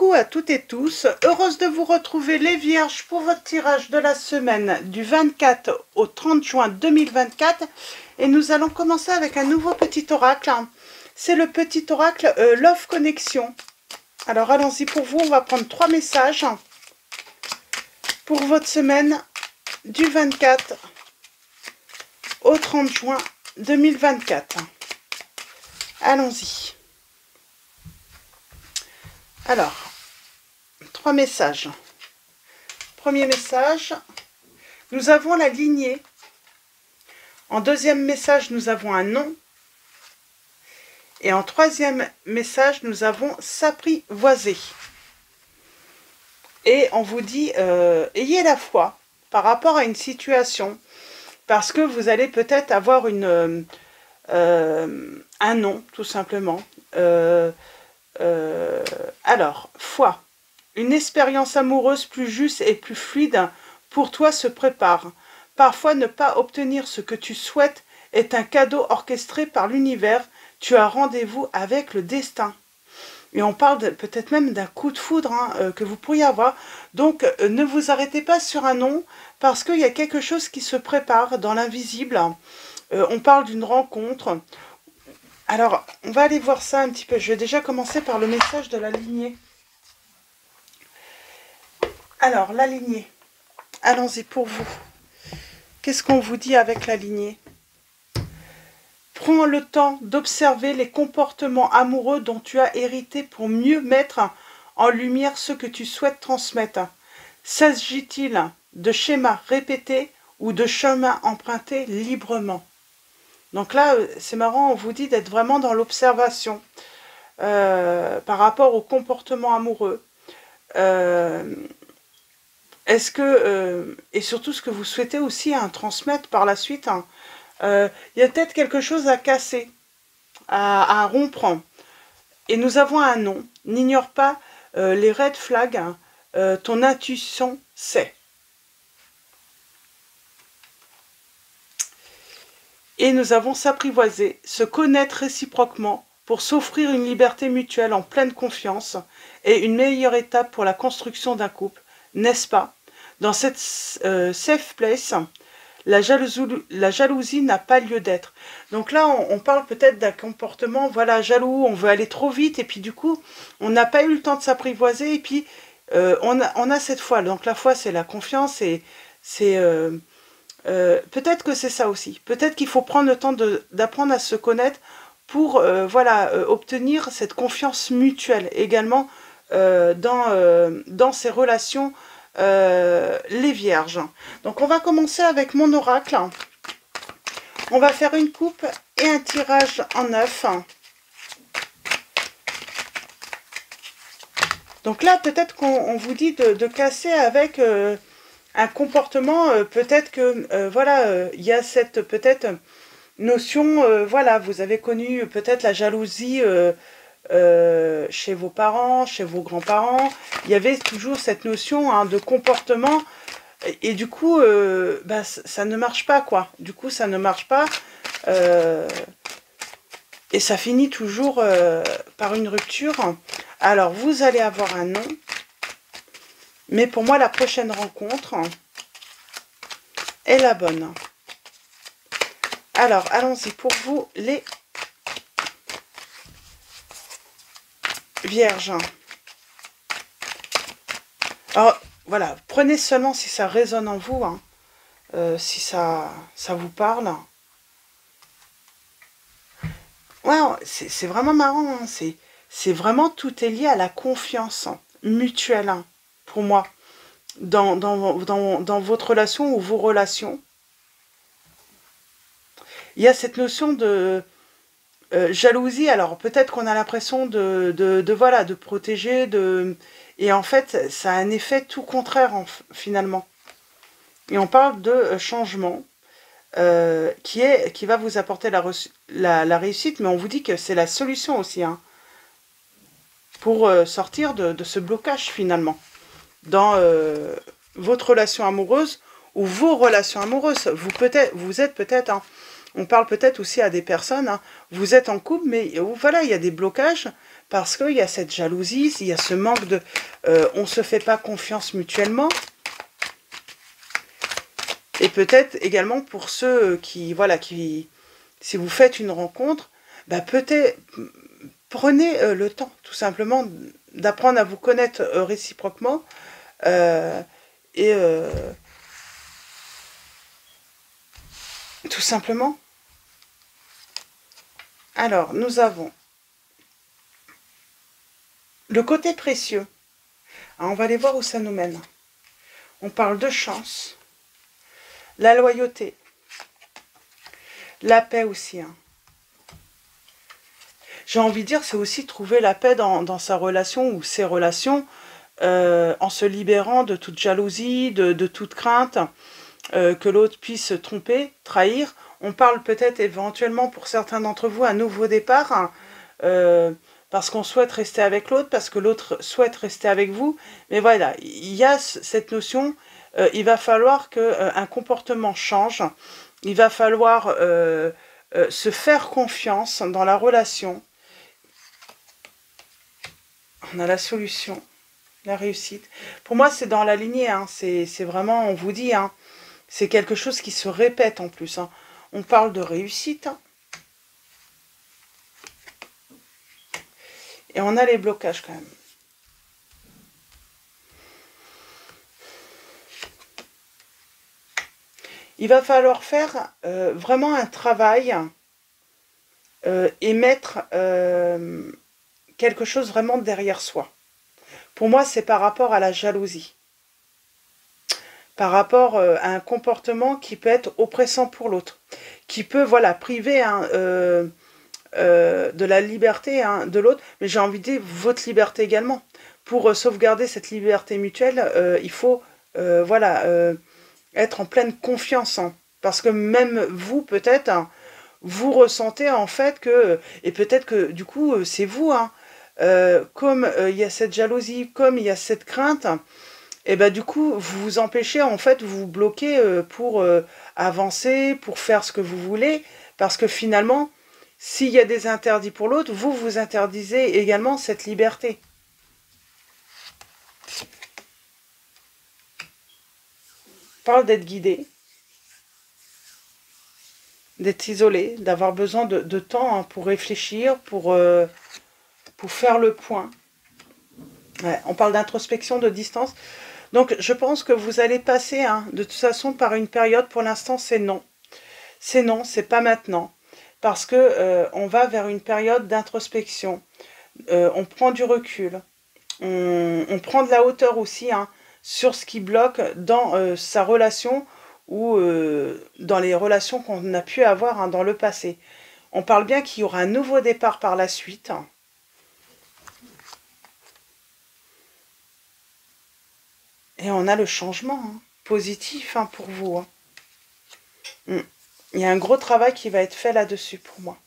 Coucou à toutes et tous, heureuse de vous retrouver les vierges pour votre tirage de la semaine du 24 au 30 juin 2024 et nous allons commencer avec un nouveau petit oracle. C'est le petit oracle Love Connection. Alors allons-y pour vous, on va prendre 3 messages pour votre semaine du 24 au 30 juin 2024. Allons-y. Alors, 3 messages. Premier message, nous avons la lignée. En deuxième message, nous avons un nom. Et en troisième message, nous avons s'apprivoiser. Et on vous dit, ayez la foi par rapport à une situation. Parce que vous allez peut-être avoir un nom, tout simplement. Alors, foi. Une expérience amoureuse plus juste et plus fluide pour toi se prépare. Parfois, ne pas obtenir ce que tu souhaites est un cadeau orchestré par l'univers. Tu as rendez-vous avec le destin. Et on parle peut-être même d'un coup de foudre que vous pourriez avoir. Donc, ne vous arrêtez pas sur un nom parce qu'il y a quelque chose qui se prépare dans l'invisible. On parle d'une rencontre. Alors, on va aller voir ça un petit peu. Je vais déjà commencer par le message de la lignée. Alors, la lignée. Allons-y pour vous. Qu'est-ce qu'on vous dit avec la lignée? Prends le temps d'observer les comportements amoureux dont tu as hérité pour mieux mettre en lumière ce que tu souhaites transmettre. S'agit-il de schémas répétés ou de chemins empruntés librement? Donc là, c'est marrant, on vous dit d'être vraiment dans l'observation par rapport au comportement amoureux. Est-ce que, et surtout ce que vous souhaitez aussi transmettre par la suite, il y a peut-être quelque chose à casser, à rompre. Et nous avons un nom. N'ignore pas les red flags, ton intuition sait. Et nous avons s'apprivoiser, se connaître réciproquement pour s'offrir une liberté mutuelle en pleine confiance et une meilleure étape pour la construction d'un couple, n'est-ce pas? Dans cette safe place, la jalousie n'a pas lieu d'être. Donc là, on parle peut-être d'un comportement, voilà, jaloux, on veut aller trop vite et puis du coup, on n'a pas eu le temps de s'apprivoiser et puis on a cette foi. Donc la foi, c'est la confiance et c'est... peut-être que c'est ça aussi. Peut-être qu'il faut prendre le temps d'apprendre à se connaître pour obtenir cette confiance mutuelle également dans ces relations les vierges. Donc on va commencer avec mon oracle. On va faire une coupe et un tirage en 9. Donc là peut-être qu'on vous dit de casser avec... un comportement, peut-être que, il y a cette, peut-être, notion, voilà, vous avez connu peut-être la jalousie chez vos parents, chez vos grands-parents, il y avait toujours cette notion de comportement, et du coup, ça ne marche pas, quoi. Du coup, ça ne marche pas, et ça finit toujours par une rupture. Alors, vous allez avoir un nom. Mais pour moi, la prochaine rencontre est la bonne. Alors, allons-y pour vous, les vierges. Alors, voilà, prenez seulement si ça résonne en vous, si ça vous parle. Wow, c'est vraiment marrant, c'est vraiment, tout est lié à la confiance mutuelle. Pour moi, dans votre relation ou vos relations, il y a cette notion de jalousie. Alors peut-être qu'on a l'impression de protéger, et en fait ça a un effet tout contraire finalement. Et on parle de changement qui va vous apporter la réussite, mais on vous dit que c'est la solution aussi pour sortir de ce blocage finalement. Dans votre relation amoureuse ou vos relations amoureuses. Vous êtes peut-être, on parle peut-être aussi à des personnes, vous êtes en couple, mais voilà, il y a des blocages parce qu'il y a cette jalousie, il y a ce manque de... on ne se fait pas confiance mutuellement. Et peut-être également pour ceux qui, voilà, si vous faites une rencontre, bah peut-être prenez le temps, tout simplement, d'apprendre à vous connaître réciproquement. Et tout simplement. Alors, nous avons le côté précieux. Alors, on va aller voir où ça nous mène. On parle de chance, la loyauté, la paix aussi. Hein. J'ai envie de dire, c'est aussi trouver la paix dans sa relation ou ses relations, en se libérant de toute jalousie, de toute crainte, que l'autre puisse se tromper, trahir. On parle peut-être éventuellement pour certains d'entre vous un nouveau départ, hein, parce qu'on souhaite rester avec l'autre, parce que l'autre souhaite rester avec vous. Mais voilà, il y a cette notion, il va falloir qu'un comportement change, il va falloir se faire confiance dans la relation. On a la solution, la réussite. Pour moi, c'est dans la lignée, hein, c'est vraiment, on vous dit, hein, c'est quelque chose qui se répète en plus. Hein. On parle de réussite. Hein. Et on a les blocages quand même. Il va falloir faire vraiment un travail et mettre quelque chose vraiment derrière soi. Pour moi, c'est par rapport à la jalousie. Par rapport à un comportement qui peut être oppressant pour l'autre. Qui peut, voilà, priver hein, de la liberté hein, de l'autre. Mais j'ai envie de dire, votre liberté également. Pour sauvegarder cette liberté mutuelle, il faut, voilà, être en pleine confiance. Hein, parce que même vous, peut-être, hein, vous ressentez en fait que... Et peut-être que, du coup, c'est vous, hein, comme il y a cette jalousie, comme il y a cette crainte, et ben du coup, vous vous empêchez, en fait, vous vous bloquez pour avancer, pour faire ce que vous voulez, parce que finalement, s'il y a des interdits pour l'autre, vous vous interdisez également cette liberté. On parle d'être guidé, d'être isolé, d'avoir besoin de temps hein, pour réfléchir, pour faire le point. Ouais, on parle d'introspection, de distance. Donc, je pense que vous allez passer, hein, de toute façon, par une période, pour l'instant, c'est non. C'est non, c'est pas maintenant. Parce que on va vers une période d'introspection. On prend du recul. On prend de la hauteur aussi, hein, sur ce qui bloque dans sa relation ou dans les relations qu'on a pu avoir hein, dans le passé. On parle bien qu'il y aura un nouveau départ par la suite. Et on a le changement hein, positif hein, pour vous. Hein. Il y a un gros travail qui va être fait là-dessus pour moi.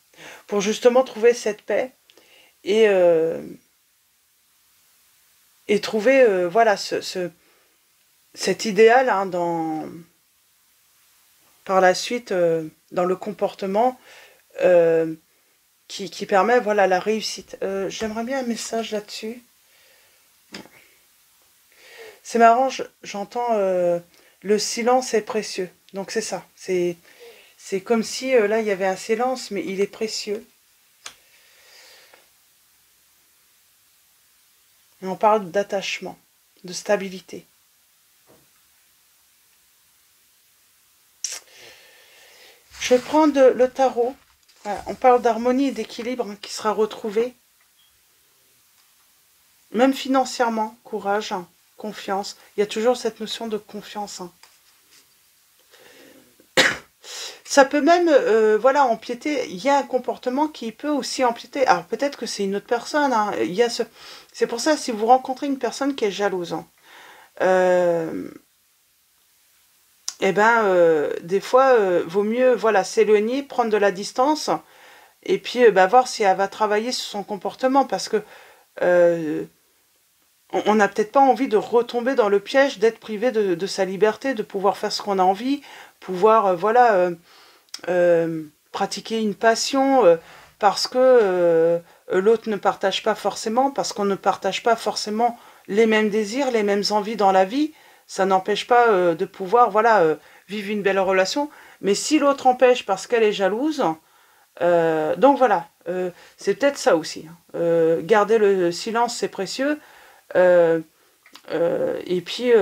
Pour justement trouver cette paix et trouver voilà, cet idéal hein, par la suite dans le comportement qui permet voilà, la réussite. J'aimerais bien un message là-dessus. C'est marrant, j'entends le silence est précieux. Donc c'est ça. C'est comme si là il y avait un silence, mais il est précieux. Et on parle d'attachement, de stabilité. Je vais prendre le tarot. Voilà, on parle d'harmonie et d'équilibre hein, qui sera retrouvé. Même financièrement, courage, hein, confiance. Il y a toujours cette notion de confiance. Hein. Ça peut même, voilà, empiéter. Il y a un comportement qui peut aussi empiéter. Alors peut-être que c'est une autre personne. Hein. C'est pour ça, si vous rencontrez une personne qui est jalouse, hein, eh ben, des fois, vaut mieux, voilà, s'éloigner, prendre de la distance, et puis, bah, voir si elle va travailler sur son comportement, parce que on n'a peut-être pas envie de retomber dans le piège d'être privé de sa liberté, de pouvoir faire ce qu'on a envie, pouvoir, voilà, pratiquer une passion, parce que l'autre ne partage pas forcément, parce qu'on ne partage pas forcément les mêmes désirs, les mêmes envies dans la vie. Ça n'empêche pas de pouvoir, voilà, vivre une belle relation. Mais si l'autre empêche parce qu'elle est jalouse, donc voilà, c'est peut-être ça aussi. Garder le silence, c'est précieux. Et puis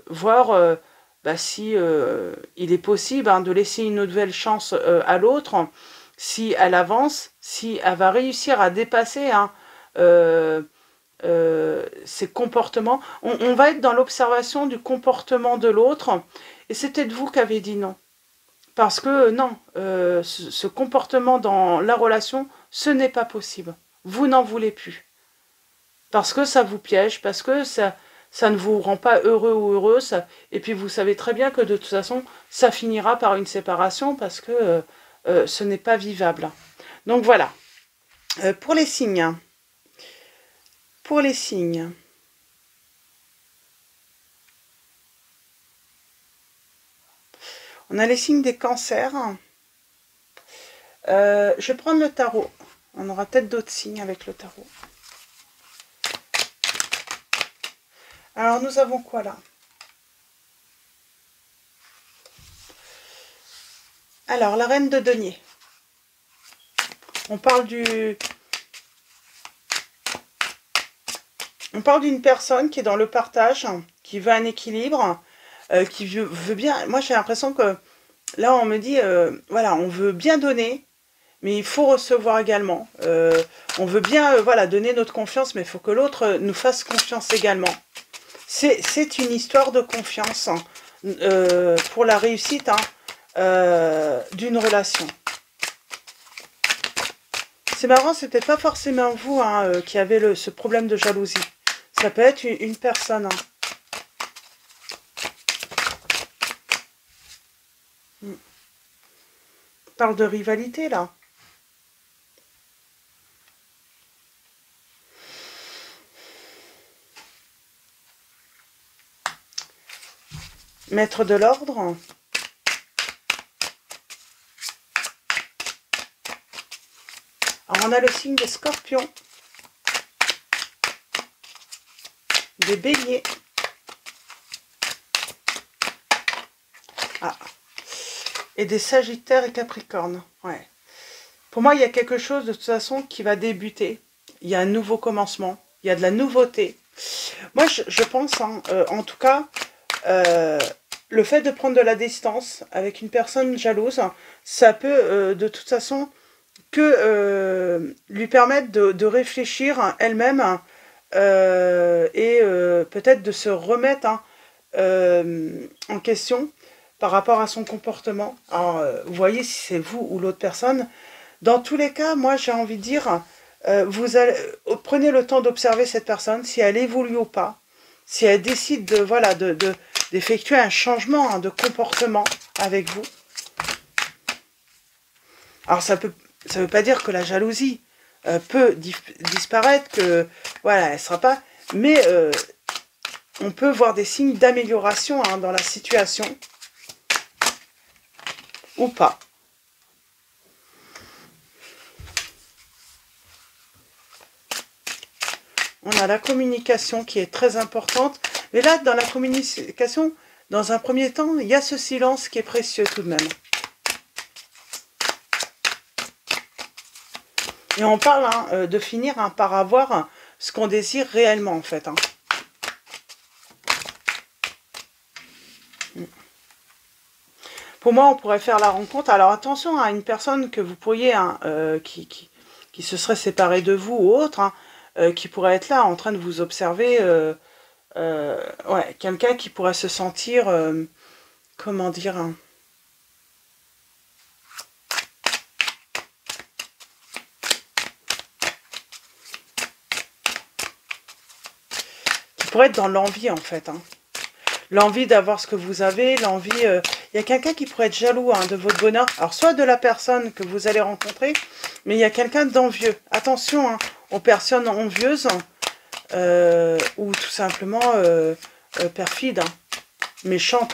voir bah, si il est possible de laisser une nouvelle chance à l'autre, si elle avance, si elle va réussir à dépasser ses comportements. On va être dans l'observation du comportement de l'autre, et c'est peut-être vous qui avez dit non. Parce que non, ce comportement dans la relation, ce n'est pas possible. Vous n'en voulez plus. Parce que ça vous piège, parce que ça ne vous rend pas heureux ou heureuse. Et puis vous savez très bien que de toute façon, ça finira par une séparation parce que ce n'est pas vivable. Donc voilà. Pour les signes. Pour les signes. On a les signes des cancers. Je vais prendre le tarot. On aura peut-être d'autres signes avec le tarot. Alors, nous avons quoi là? Alors, la reine de denier. On parle d'une personne qui est dans le partage, qui veut un équilibre, qui veut bien... Moi, j'ai l'impression que là, on me dit, voilà, on veut bien donner, mais il faut recevoir également. On veut bien voilà, donner notre confiance, mais il faut que l'autre nous fasse confiance également. C'est une histoire de confiance pour la réussite d'une relation. C'est marrant, c'est peut-être pas forcément vous qui avez ce problème de jalousie. Ça peut être une personne. On parle de rivalité là. Mettre de l'ordre. Alors on a le signe des scorpions, des béliers. Et des sagittaires et capricornes. Ouais. Pour moi, il y a quelque chose de toute façon qui va débuter. Il y a un nouveau commencement. Il y a de la nouveauté. Moi, je pense, en tout cas, le fait de prendre de la distance avec une personne jalouse, ça peut de toute façon que lui permettre de réfléchir elle-même et peut-être de se remettre en question par rapport à son comportement. Alors, vous voyez si c'est vous ou l'autre personne. Dans tous les cas, moi j'ai envie de dire, prenez le temps d'observer cette personne, si elle évolue ou pas, si elle décide d'effectuer un changement de comportement avec vous. Alors ça veut pas dire que la jalousie peut disparaître, que voilà, elle sera pas, mais on peut voir des signes d'amélioration dans la situation. Ou pas. On a la communication qui est très importante. Mais là, dans la communication, dans un premier temps, il y a ce silence qui est précieux tout de même. Et on parle de finir par avoir ce qu'on désire réellement, en fait. Pour moi, on pourrait faire la rencontre. Alors attention à une personne que vous pourriez, qui se serait séparée de vous ou autre, qui pourrait être là en train de vous observer. Ouais, quelqu'un qui pourrait se sentir, comment dire, qui pourrait être dans l'envie en fait. L'envie d'avoir ce que vous avez, l'envie... Il y a quelqu'un qui pourrait être jaloux de votre bonheur. Alors, soit de la personne que vous allez rencontrer, mais il y a quelqu'un d'envieux. Attention aux personnes envieuses ou tout simplement perfides, méchantes.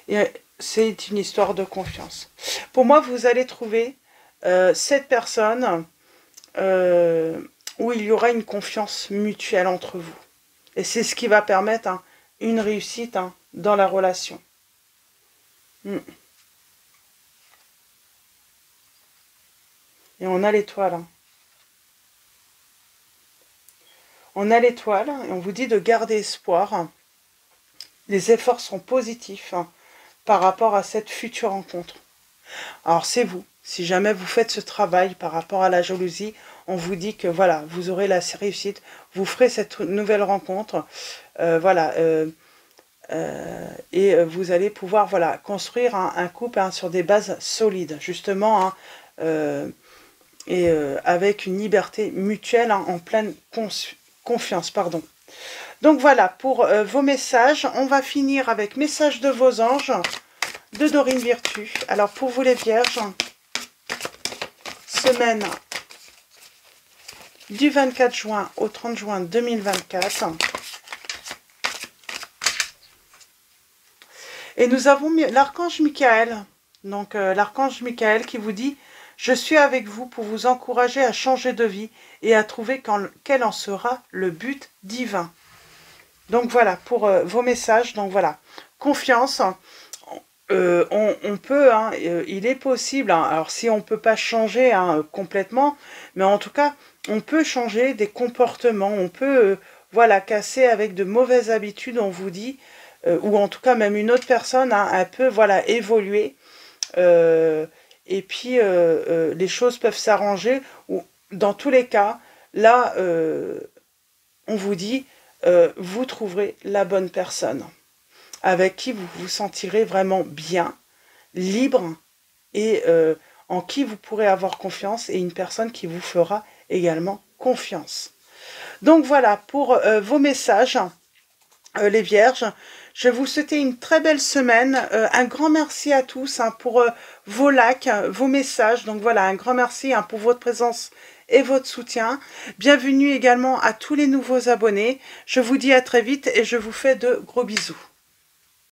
Et c'est une histoire de confiance. Pour moi, vous allez trouver cette personne où il y aura une confiance mutuelle entre vous. Et c'est ce qui va permettre une réussite dans la relation. Et on a l'étoile. On a l'étoile et on vous dit de garder espoir. Les efforts sont positifs par rapport à cette future rencontre. Alors c'est vous. Si jamais vous faites ce travail par rapport à la jalousie, on vous dit que voilà, vous aurez la réussite, vous ferez cette nouvelle rencontre, et vous allez pouvoir construire un couple sur des bases solides, justement, avec une liberté mutuelle en pleine confiance. Donc voilà, pour vos messages, on va finir avec message de vos anges de Dorine Virtue. Alors pour vous les vierges, semaine du 24 juin au 30 juin 2024. Et nous avons l'archange Michael. Donc l'archange Michael qui vous dit « Je suis avec vous pour vous encourager à changer de vie et à trouver quel en sera le but divin. » Donc voilà, pour vos messages. Donc voilà, confiance. On peut, il est possible, alors si on ne peut pas changer complètement, mais en tout cas, on peut changer des comportements, on peut casser avec de mauvaises habitudes, on vous dit, ou en tout cas même une autre personne, elle peut évoluer, et puis les choses peuvent s'arranger, ou dans tous les cas, là, on vous dit, vous trouverez la bonne personne avec qui vous vous sentirez vraiment bien, libre, et en qui vous pourrez avoir confiance, et une personne qui vous fera également confiance. Donc voilà pour vos messages, les vierges. Je vais vous souhaiter une très belle semaine. Un grand merci à tous pour vos likes, vos messages. Donc voilà, un grand merci pour votre présence et votre soutien. Bienvenue également à tous les nouveaux abonnés. Je vous dis à très vite et je vous fais de gros bisous.